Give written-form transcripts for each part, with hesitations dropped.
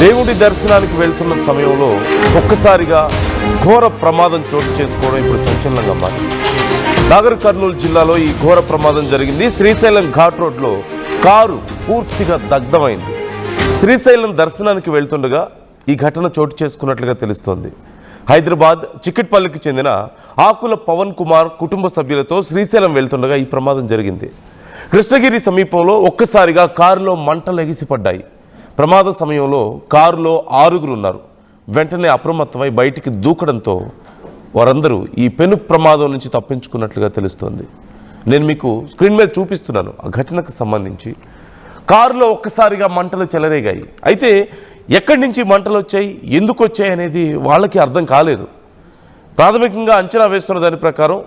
దేవుడి దర్శనానికి వెళ్తున్న సమయంలో ఒక్కసారిగా ఘోర ప్రమాదం చోటు చేసుకోవడం ఇప్పుడు సంచలనంగా మారింది. నాగర్ కర్నూలు జిల్లాలో ఈ ఘోర ప్రమాదం జరిగింది. శ్రీశైలం ఘాట్ రోడ్లో కారు పూర్తిగా దగ్ధమైంది. శ్రీశైలం దర్శనానికి వెళ్తుండగా ఈ ఘటన చోటు చేసుకున్నట్లుగా తెలుస్తోంది. హైదరాబాద్ చిక్కట్పల్లికి చెందిన ఆకుల పవన్ కుమార్ కుటుంబ సభ్యులతో శ్రీశైలం వెళ్తుండగా ఈ ప్రమాదం జరిగింది. కృష్ణగిరి సమీపంలో ఒక్కసారిగా కారులో మంటలు ఎగిసిపడ్డాయి. ప్రమాద సమయంలో కారులో 6గురు ఉన్నారు. వెంటనే అప్రమత్తమై బయటికి దూకడంతో వారందరూ ఈ పెను ప్రమాదం నుంచి తప్పించుకున్నట్లుగా తెలుస్తోంది. నేను మీకు స్క్రీన్ మీద చూపిస్తున్నాను ఆ ఘటనకు సంబంధించి. కారులో ఒక్కసారిగా మంటలు చెలరేగాయి. అయితే ఎక్కడి నుంచి మంటలు వచ్చాయి, ఎందుకు వచ్చాయి అనేది వాళ్ళకి అర్థం కాలేదు. ప్రాథమికంగా అంచనా వేస్తున్న దాని ప్రకారం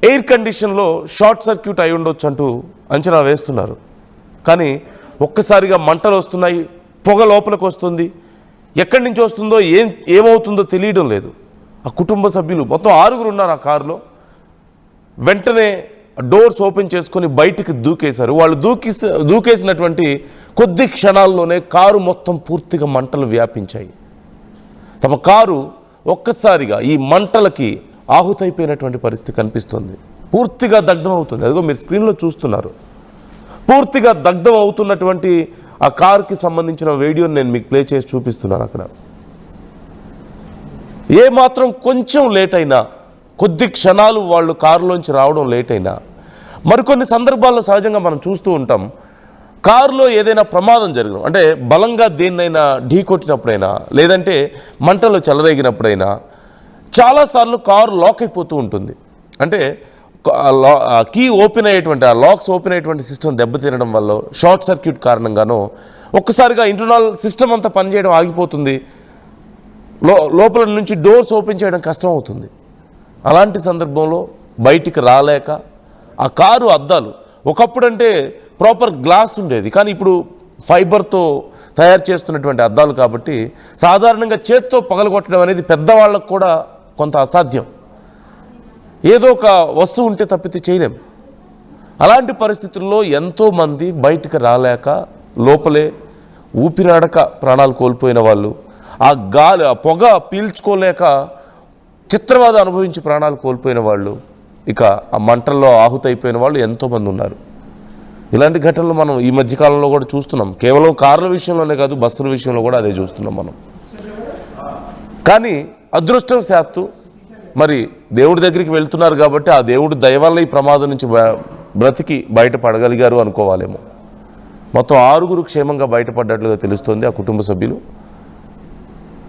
ఎయిర్ కండిషన్లో షార్ట్ సర్క్యూట్ అయి ఉండొచ్చు అంటూ అంచనా వేస్తున్నారు. కానీ ఒక్కసారిగా మంటలు వస్తున్నాయి, పొగ లోపలికి వస్తుంది. ఎక్కడి నుంచి వస్తుందో ఏమవుతుందో తెలియడం లేదు. ఆ కుటుంబ సభ్యులు మొత్తం 6గురు ఉన్నారు ఆ కారులో. వెంటనే డోర్స్ ఓపెన్ చేసుకొని బయటికి దూకేశారు. వాళ్ళు దూకేసినటువంటి కొద్ది క్షణాల్లోనే కారు మొత్తం పూర్తిగా మంటలు వ్యాపించాయి. తమ కారు ఒక్కసారిగా ఈ మంటలకి ఆహుతైపోయినటువంటి పరిస్థితి కనిపిస్తుంది. పూర్తిగా దగ్ధం అవుతుంది. అదిగో మీరు స్క్రీన్లో చూస్తున్నారు. పూర్తిగా దగ్ధం అవుతున్నటువంటి ఆ కారుకి సంబంధించిన వీడియోని నేను మీకు ప్లే చేసి చూపిస్తున్నాను. అక్కడ ఏమాత్రం కొంచెం లేట్ అయినా, కొద్ది క్షణాలు వాళ్ళు కారులోంచి రావడం లేట్ అయినా, మరికొన్ని సందర్భాల్లో సహజంగా మనం చూస్తూ ఉంటాం, కారులో ఏదైనా ప్రమాదం జరగడం అంటే బలంగా దేన్నైనా ఢీ కొట్టినప్పుడైనా, లేదంటే మంటలు చెలరేగినప్పుడైనా చాలాసార్లు కారు లాక్ అయిపోతూ ఉంటుంది. అంటే కీ ఓపెన్ అయ్యేటువంటి, ఆ లాక్స్ ఓపెన్ అయ్యేటువంటి సిస్టమ్ దెబ్బతినడం వల్ల, షార్ట్ సర్క్యూట్ కారణంగానో ఒక్కసారిగా ఇంటర్నల్ సిస్టమ్ అంతా పనిచేయడం ఆగిపోతుంది. లోపల నుంచి డోర్స్ ఓపెన్ చేయడం కష్టం అవుతుంది. అలాంటి సందర్భంలో బయటికి రాలేక ఆ కారు అద్దాలు, ఒకప్పుడు అంటే ప్రాపర్ గ్లాస్ ఉండేది, కానీ ఇప్పుడు ఫైబర్తో తయారు చేస్తున్నటువంటి అద్దాలు కాబట్టి సాధారణంగా చేత్తో పగలగొట్టడం అనేది పెద్దవాళ్ళకు కూడా కొంత అసాధ్యం. ఏదో ఒక వస్తువు ఉంటే తప్పితే చేయలేం. అలాంటి పరిస్థితుల్లో ఎంతోమంది బయటికి రాలేక లోపలే ఊపిరాడక ప్రాణాలు కోల్పోయిన వాళ్ళు, ఆ గాలి, ఆ పొగ పీల్చుకోలేక చిత్రవాద అనుభవించి ప్రాణాలు కోల్పోయిన వాళ్ళు, ఇక ఆ మంటల్లో ఆహుతైపోయిన వాళ్ళు ఎంతోమంది ఉన్నారు. ఇలాంటి ఘటనలు మనం ఈ మధ్యకాలంలో కూడా చూస్తున్నాం. కేవలం కార్ల విషయంలోనే కాదు, బస్సుల విషయంలో కూడా అదే చూస్తున్నాం మనం. కానీ అదృష్టం శాత్తు మరి దేవుడి దగ్గరికి వెళ్తున్నారు కాబట్టి ఆ దేవుడి దయ వల్ల ఈ ప్రమాదం నుంచి బ్రతికి బయటపడగలిగారు అనుకోవాలేమో. మొత్తం 6గురు క్షేమంగా బయటపడ్డట్లుగా తెలుస్తోంది ఆ కుటుంబ సభ్యులు.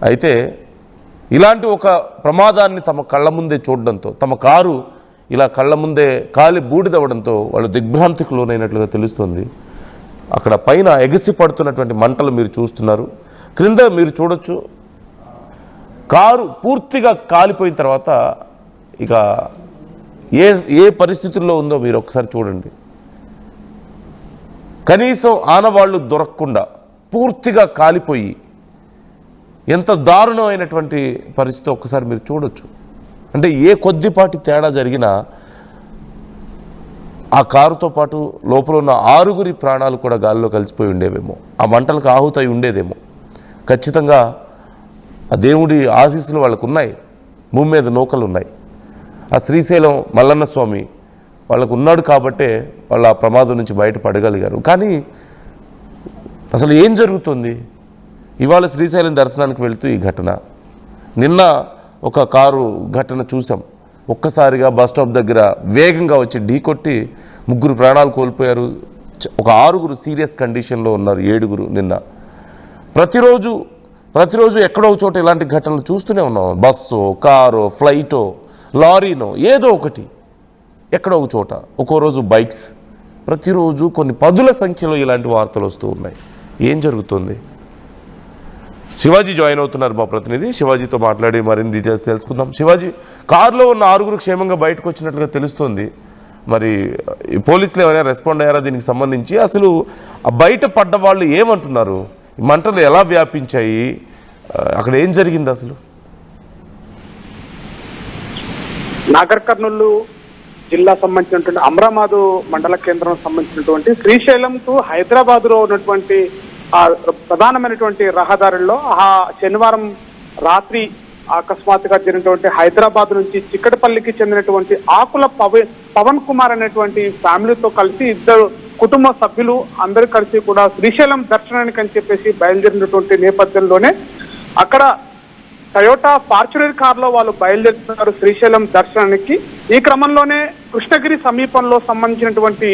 అయితే ఇలాంటి ఒక ప్రమాదాన్ని తమ కళ్ళ ముందే చూడడంతో, తమ కారు ఇలా కళ్ళ ముందే కాలి బూడిదవ్వడంతో వాళ్ళు దిగ్భ్రాంతికి లోనైనట్లుగా తెలుస్తుంది. అక్కడ పైన ఎగిసి పడుతున్నటువంటి మంటలు మీరు చూస్తున్నారు. క్రింద మీరు చూడొచ్చు, కారు పూర్తిగా కాలిపోయిన తర్వాత ఇక ఏ పరిస్థితుల్లో ఉందో మీరు ఒకసారి చూడండి. కనీసం ఆనవాళ్ళు దొరకకుండా పూర్తిగా కాలిపోయి ఎంత దారుణమైనటువంటి పరిస్థితి ఒక్కసారి మీరు చూడొచ్చు. అంటే ఏ కొద్దిపాటి తేడా జరిగినా ఆ కారుతో పాటు లోపల ఉన్న 6గురి ప్రాణాలు కూడా గాలిలో కలిసిపోయి ఉండేవేమో, ఆ మంటలకు ఆహుతై ఉండేదేమో. ఖచ్చితంగా ఆ దేవుడి ఆశీస్సులు వాళ్ళకు ఉన్నాయి, భూమి మీద నూకలు ఉన్నాయి. ఆ శ్రీశైలం మల్లన్న స్వామి వాళ్ళకు ఉన్నాడు కాబట్టే వాళ్ళు ఆ ప్రమాదం నుంచి బయటపడగలిగారు. కానీ అసలు ఏం జరుగుతుంది? ఇవాళ శ్రీశైలం దర్శనానికి వెళ్తూ ఈ ఘటన, నిన్న ఒక కారు ఘటన చూసాం. ఒక్కసారిగా బస్ స్టాప్ దగ్గర వేగంగా వచ్చి ఢీకొట్టి 3 ప్రాణాలు కోల్పోయారు. ఒక 6గురు సీరియస్ కండిషన్లో ఉన్నారు, 7గురు నిన్న. ప్రతిరోజు ఎక్కడో ఒక చోట ఇలాంటి ఘటనలు చూస్తూనే ఉన్నాం. బస్సో, కారో, ఫ్లైటో, లారీనో ఏదో ఒకటి ఎక్కడో ఒక చోట, ఒక్కో రోజు బైక్స్, ప్రతిరోజు కొన్ని పదుల సంఖ్యలో ఇలాంటి వార్తలు వస్తూ ఉన్నాయి. ఏం జరుగుతుంది? శివాజీ జాయిన్ అవుతున్నారు, మా ప్రతినిధి. శివాజీతో మాట్లాడి మరిన్ని డీటెయిల్స్ తెలుసుకుందాం. శివాజీ, కారులో ఉన్న 6గురు క్షేమంగా బయటకు వచ్చినట్లుగా తెలుస్తోంది. మరి పోలీసులు ఏమైనా రెస్పాండ్ అయ్యారా దీనికి సంబంధించి? అసలు బయట పడ్డ వాళ్ళు ఏమంటున్నారు? మంటలు ఎలా వ్యాపించాయి? అక్కడ ఏం జరిగింది అసలు? నాగర్ కర్నూలు జిల్లా సంబంధించినటువంటి అమ్రాబాదు మండల కేంద్రం సంబంధించినటువంటి శ్రీశైలం టు హైదరాబాద్ లో ఉన్నటువంటి ఆ ప్రధానమైనటువంటి రహదారుల్లో ఆ శనివారం రాత్రి అకస్మాత్తుగా జరిగినటువంటి హైదరాబాద్ నుంచి చిక్కడపల్లికి చెందినటువంటి ఆకుల పవన్ కుమార్ అనేటువంటి ఫ్యామిలీతో కలిసి ఇద్దరు కుటుంబ సభ్యులు అందరూ కలిసి కూడా శ్రీశైలం దర్శనానికి అని చెప్పేసి బయలుదేరినటువంటి నేపథ్యంలోనే అక్కడ టయోటా ఫార్చునర్ కార్ లో వాళ్ళు బయలుదేరుతున్నారు శ్రీశైలం దర్శనానికి. ఈ క్రమంలోనే కృష్ణగిరి సమీపంలో సంబంధించినటువంటి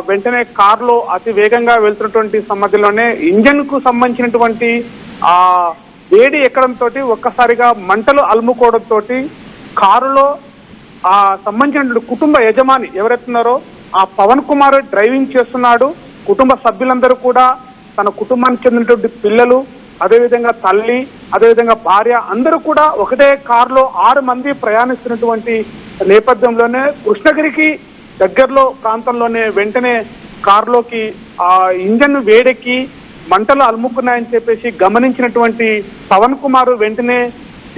వెంటనే కారులో అతి వేగంగా వెళ్తున్నటువంటి సమయంలోనే ఇంజన్ కు సంబంధించినటువంటి వేడి ఎక్కడంతో ఒక్కసారిగా మంటలు అలుముకోవడంతో కారులో సంబంధించినటువంటి కుటుంబ యజమాని ఎవరైతున్నారో ఆ పవన్ కుమార్ డ్రైవింగ్ చేస్తున్నాడు. కుటుంబ సభ్యులందరూ కూడా తన కుటుంబానికి చెందినటువంటి పిల్లలు, అదేవిధంగా తల్లి, అదేవిధంగా భార్య అందరూ కూడా ఒకటే కారులో 6 మంది ప్రయాణిస్తున్నటువంటి నేపథ్యంలోనే కృష్ణగిరికి దగ్గరలో ప్రాంతంలోనే వెంటనే కారులోకి ఇంజన్ వేడెక్కి మంటలు అలుముకున్నాయని చెప్పేసి గమనించినటువంటి పవన్ కుమార్ వెంటనే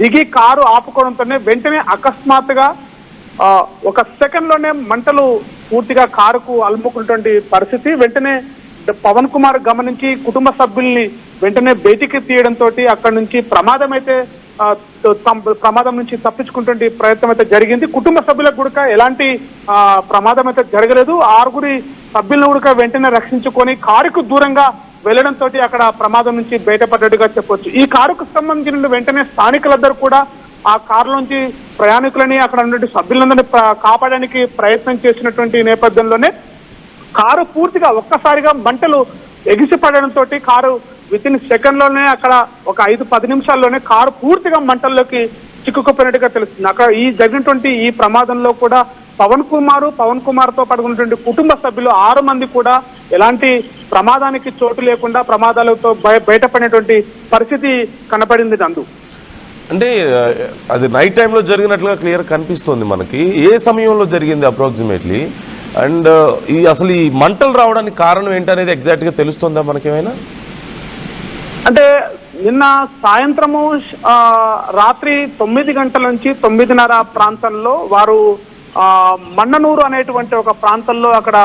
దిగి కారు ఆపుకోవడంతోనే వెంటనే అకస్మాత్తుగా ఒక సెకండ్ లోనే మంటలు పూర్తిగా కారుకు అలుముకున్నటువంటి పరిస్థితి. వెంటనే పవన్ కుమార్ గమనించి కుటుంబ సభ్యుల్ని వెంటనే బయటికి తీయడంతో అక్కడి నుంచి ప్రమాదం నుంచి తప్పించుకునే ప్రయత్నం అయితే జరిగింది. కుటుంబ సభ్యులకు కూడా ఎలాంటి ప్రమాదం అయితే జరగలేదు. 6 సభ్యులను కూడా వెంటనే రక్షించుకొని కారుకు దూరంగా వెళ్లడంతో అక్కడ ప్రమాదం నుంచి బయటపడ్డట్టుగా చెప్పొచ్చు. ఈ కారుకు సంబంధించిన వెంటనే స్థానికులందరూ కూడా ఆ కారులోంచి ప్రయాణికులని అక్కడ ఉన్నటువంటి సభ్యులందరినీ కాపాడడానికి ప్రయత్నం చేసినటువంటి నేపథ్యంలోనే కారు పూర్తిగా ఒక్కసారిగా మంటలు ఎగిసిపడడంతో కారు వితిన్ సెకండ్ లోనే అక్కడ ఒక 5-10 నిమిషాల్లోనే కారు పూర్తిగా మంటల్లోకి చిక్కుకుపోయినట్టుగా తెలుస్తుంది. అక్కడ ఈ జరిగినటువంటి ఈ ప్రమాదంలో కూడా పవన్ కుమార్ తో పడుకున్నటువంటి కుటుంబ సభ్యులు 6 మంది కూడా ఎలాంటి ప్రమాదానికి చోటు లేకుండా ప్రమాదాలతో బయటపడినటువంటి పరిస్థితి కనపడింది. నందు అంటే అది నైట్ టైంలో జరిగినట్లుగా క్లియర్ కనిపిస్తుంది మనకి. ఏ సమయంలో జరిగింది అప్రాక్సిమేట్లీ? అండ్ అసలు ఈ మంటలు రావడానికి కారణం ఏంటనేది ఎగ్జాక్ట్గా తెలుస్తుందా మనకేమైనా? అంటే నిన్న సాయంత్రము రాత్రి 9 గంటల నుంచి 9:30 ప్రాంతంలో వారు మన్ననూరు అనేటువంటి ఒక ప్రాంతంలో అక్కడ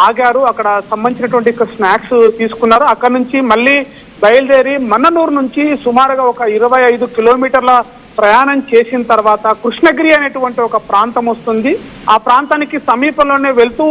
ఆగారు. అక్కడ సంబంధించినటువంటి స్నాక్స్ తీసుకున్నారు. అక్కడ నుంచి మళ్ళీ బయలుదేరి మన్ననూరు నుంచి సుమారుగా ఒక 25 కిలోమీటర్ల ప్రయాణం చేసిన తర్వాత కృష్ణగిరి అనేటువంటి ఒక ప్రాంతం వస్తుంది. ఆ ప్రాంతానికి సమీపంలోనే వెళ్తూ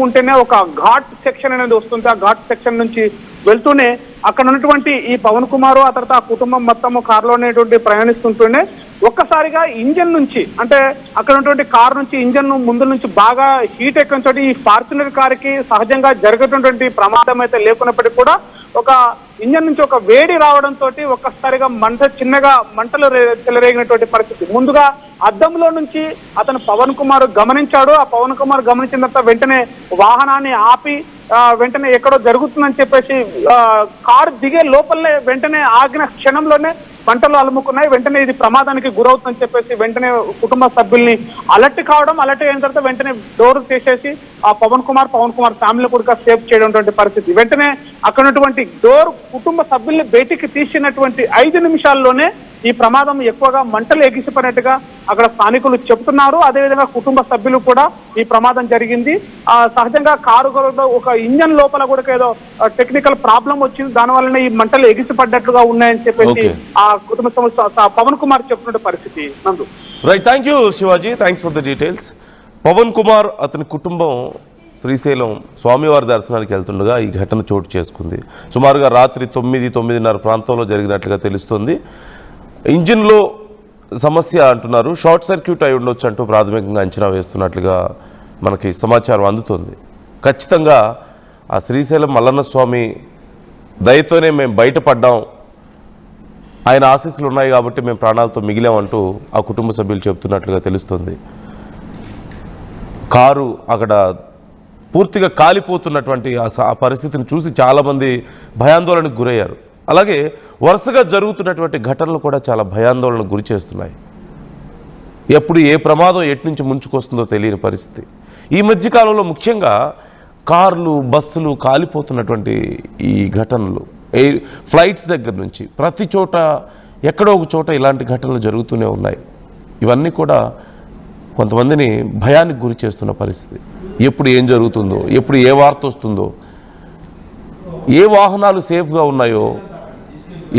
ఉంటేనే ఒక ఘాట్ సెక్షన్ అనేది వస్తుంది. ఆ ఘాట్ సెక్షన్ నుంచి వెళ్తూనే అక్కడ ఉన్నటువంటి ఈ పవన్ కుమార్ ఆ తర్వాత ఆ కుటుంబం మొత్తము కారులోనేటువంటి ప్రయాణిస్తుంటూనే ఒక్కసారిగా ఇంజన్ నుంచి అంటే అక్కడ ఉన్నటువంటి కారు నుంచి ఇంజన్ ముందు నుంచి బాగా హీట్ ఎక్కడంతో ఈ ఫార్చునర్ కారుకి సహజంగా జరుగుతున్నటువంటి ప్రమాదం అయితే లేకున్నప్పటికీ కూడా ఒక ఇంజన్ నుంచి ఒక వేడి రావడంతో ఒక్కసారిగా చిన్నగా మంటలు చెలరేగినటువంటి పరిస్థితి. ముందుగా అద్దంలో నుంచి అతను పవన్ కుమార్ గమనించాడు. ఆ పవన్ కుమార్ గమనించిన తర్వాత వెంటనే వాహనాన్ని ఆపి వెంటనే ఎక్కడో జరుగుతుందని చెప్పేసి కారు దిగే లోపలనే వెంటనే ఆగిన క్షణంలోనే మంటలు అలుముకున్నాయి. వెంటనే ఇది ప్రమాదానికి గురవుతుందని చెప్పేసి వెంటనే కుటుంబ సభ్యుల్ని అలర్ట్ అయిన తర్వాత వెంటనే డోర్ తీసేసి ఆ పవన్ కుమార్ ఫ్యామిలీ కూడా సేఫ్ చేయడం పరిస్థితి. వెంటనే అక్కడ ఉన్నటువంటి డోర్ కుటుంబ సభ్యుల్ని బయటికి తీసినటువంటి 5 నిమిషాల్లోనే ఈ ప్రమాదం ఎక్కువగా మంటలు ఎగిసిపోయినట్టుగా అక్కడ స్థానికులు చెబుతున్నారు. అదేవిధంగా కుటుంబ సభ్యులు కూడా ఈ ప్రమాదం జరిగింది. సహజంగా కారు ఒక ఇంజన్ లోపల కూడా ఏదో టెక్నికల్ ప్రాబ్లం వచ్చింది, దానివల్లనే ఈ మంటలు ఎగిసిపడ్డట్లుగా ఉన్నాయని చెప్పేసి ఆ కుటుంబ పవన్ కుమార్ చెప్తున్న పరిస్థితి. Nandu right, thank you Shivaji, thanks for the details. Pavan Kumar అతని కుటుంబం శ్రీశైలం స్వామివారి దర్శనానికి వెళ్తుండగా ఈ ఘటన చోటు చేసుకుంది. సుమారుగా రాత్రి 9-9:30 ప్రాంతంలో జరిగినట్లుగా తెలుస్తుంది. ఇంజిన్లో సమస్య అంటున్నారు, షార్ట్ సర్క్యూట్ అయి ఉండొచ్చు అంటూ ప్రాథమికంగా అంచనా వేస్తున్నట్లుగా మనకి సమాచారం అందుతుంది. ఖచ్చితంగా ఆ శ్రీశైలం మల్లన్న స్వామి దయతోనే మేము బయటపడ్డాం, ఆయన ఆశీస్సులు ఉన్నాయి కాబట్టి మేము ప్రాణాలతో మిగిలామంటూ ఆ కుటుంబ సభ్యులు చెప్తున్నట్లుగా తెలుస్తుంది. కారు అక్కడ పూర్తిగా కాలిపోతున్నటువంటి ఆ పరిస్థితిని చూసి చాలామంది భయాందోళనకు గురయ్యారు. అలాగే వరుసగా జరుగుతున్నటువంటి ఘటనలు కూడా చాలా భయాందోళనకు గురి చేస్తున్నాయి. ఎప్పుడు ఏ ప్రమాదం ఎట్నుంచి ముంచుకొస్తుందో తెలియని పరిస్థితి. ఈ మధ్యకాలంలో ముఖ్యంగా కార్లు, బస్సులు కాలిపోతున్నటువంటి ఈ ఘటనలు ఫ్లైట్స్ దగ్గర నుంచి ప్రతి చోట ఎక్కడో ఒక చోట ఇలాంటి ఘటనలు జరుగుతూనే ఉన్నాయి. ఇవన్నీ కూడా కొంతమందిని భయానికి గురి చేస్తున్న పరిస్థితి. ఎప్పుడు ఏం జరుగుతుందో, ఎప్పుడు ఏ వార్త వస్తుందో, ఏ వాహనాలు సేఫ్గా ఉన్నాయో,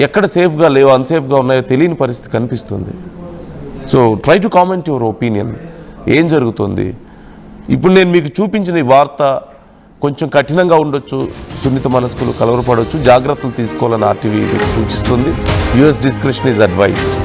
ఎక్కడ సేఫ్గా లేవో, అన్సేఫ్గా ఉన్నాయో తెలియని పరిస్థితి కనిపిస్తుంది. So try to comment your opinion. ఏం జరుగుతుంది ఇప్పుడు? నేను మీకు చూపించిన ఈ వార్త కొంచెం కఠినంగా ఉండొచ్చు, సున్నిత మనస్కులు కలవరపడవచ్చు, జాగ్రత్తలు తీసుకోవాలని ఆర్టీవీ మీకు సూచిస్తుంది. US description is advised.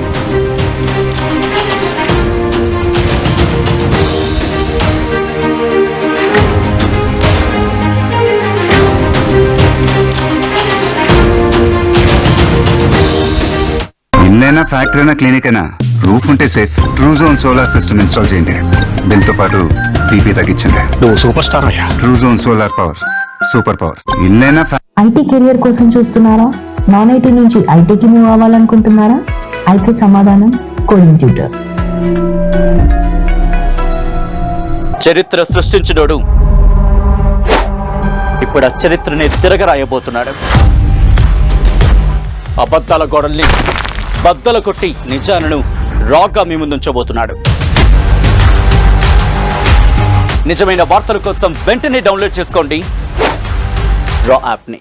ఇల్లైనా ఫ్యాక్టరీ అయినా క్లినిక్ అయినా రూఫ్ ఉంటే safe. Truzon solar system install చేయండి. బిల్తో పాటు బీపీ తగ్గించండి. నువ్వు సూపర్ స్టార్ అయ్యా. Truzon solar power, super power. ఇల్లైనా ఐటీ కెరియర్ కోసం చూస్తున్నారా? నాన్ ఐటీ నుంచి ఐటీకి మూవ్ అవ్వాలనుకుంటున్నారా? అయితే సమాధానం కోడింగ్ ట్యూటర్. చరిత్ర సృష్టించినోడు ఇప్పుడు ఆ చరిత్రని తిరగరాయబోతున్నాడు. అబద్ధాల గోడల్ని బద్దలు కొట్టి నిజాలను రాగా మీ ముందుంచబోతున్నాడు. నిజమైన వార్తల కోసం వెంటనే డౌన్లోడ్ చేసుకోండి రా యాప్ని.